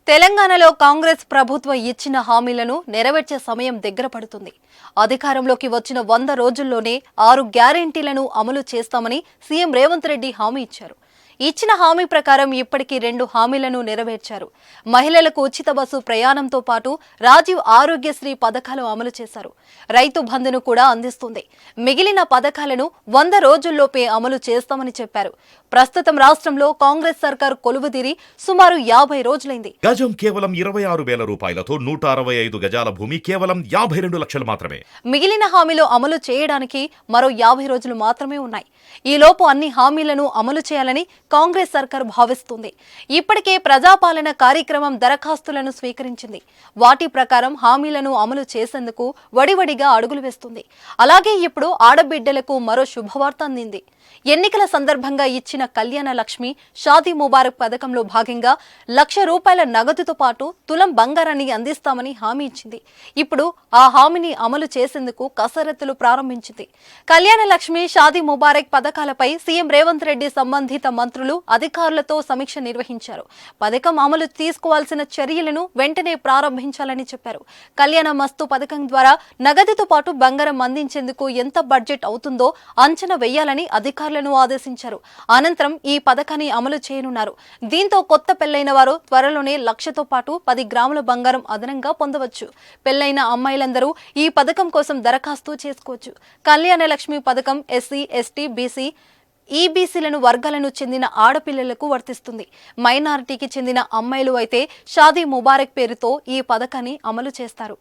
తెలంగాణలో కాంగ్రెస్ ప్రభుత్వం ఇచ్చిన హామీలను నెరవేర్చే సమయం దగ్గర పడుతుంది. అధికారంలోకి వచ్చిన 100 రోజుల్లోనే 6 గ్యారెంటీలను అమలు చేస్తామని సీఎం రేవంత్ రెడ్డి హామీ ఇచ్చారు. ఇచ్చిన హామీ ప్రకారం ఇప్పటికీ 2 హామీలను నెరవేర్చారు. మహిళలకు ఉచిత బస్సు ప్రయాణంతో పాటు రాజీవ్ ఆరోగ్యశ్రీ పథకాలు అమలు చేశారు. రైతు బంధును కూడా అందిస్తుంది. మిగిలిన పథకాలను 100 రోజుల్లోపే అమలు చేస్తామని చెప్పారు. ప్రస్తుతం రాష్ట్రంలో కాంగ్రెస్ సర్కార్ కొలువుదీరి సుమారు 50 రోజులైంది. గజం కేవలం 26,000 రూపాయలతో 165 గజాల భూమి కేవలం 52 లక్షలు మాత్రమే. మిగిలిన హామీలు అమలు చేయడానికి మరో 50 రోజులు మాత్రమే ఉన్నాయి. ఈలోపు అన్ని హామీలను అమలు చేయాలని కాంగ్రెస్ సర్కార్ భావిస్తుంది. ఇప్పటికే ప్రజాపాలన కార్యక్రమం దరఖాస్తులను స్వీకరించింది. వాటి ప్రకారం హామీలను అమలు చేసేందుకు వడివడిగా అడుగులు వేస్తుంది. అలాగే ఇప్పుడు ఆడబిడ్డలకు మరో శుభవార్త అందింది. ఎన్నికల సందర్భంగా ఇచ్చిన కళ్యాణ లక్ష్మి షాదీ ముబారక్ పథకంలో భాగంగా ₹1,00,000 నగదుతో పాటు తులం బంగారాన్ని అందిస్తామని హామీ ఇచ్చింది. ఇప్పుడు ఆ హామీని అమలు చేసేందుకు కసరత్తులు ప్రారంభించింది. కళ్యాణ లక్ష్మి షాదీ ముబారక్ పథకాలపై సీఎం రేవంత్ రెడ్డి సంబంధిత మంత్రులు అధికారులతో సమీక్ష నిర్వహించారు. పథకం అమలు తీసుకోవాల్సిన చర్యలను వెంటనే ప్రారంభించాలని చెప్పారు. కళ్యాణ మస్తు పథకం ద్వారా నగదుతో పాటు బంగారం అందించేందుకు ఎంత బడ్జెట్ అవుతుందో అంచనా వేయాలని అధికారులను ఆదేశించారు. అనంతరం ఈ పథకాన్ని అమలు చేయనున్నారు. దీంతో కొత్త పెళ్లైన వారు త్వరలోనే 1,00,000తో పాటు 10 గ్రాముల బంగారం అదనంగా పొందవచ్చు. పెళ్లైన అమ్మాయిలందరూ ఈ పథకం కోసం దరఖాస్తు చేసుకోవచ్చు. కళ్యాణ లక్ష్మి పథకం ఎస్సీ, ఎస్టీ, బీసీ, ఈబీసీలను వర్గాలను చెందిన ఆడపిల్లలకు వర్తిస్తుంది. మైనారిటీకి చెందిన అమ్మాయిలు అయితే షాదీ ముబారక్ పేరుతో ఈ పథకాన్ని అమలు చేస్తారు.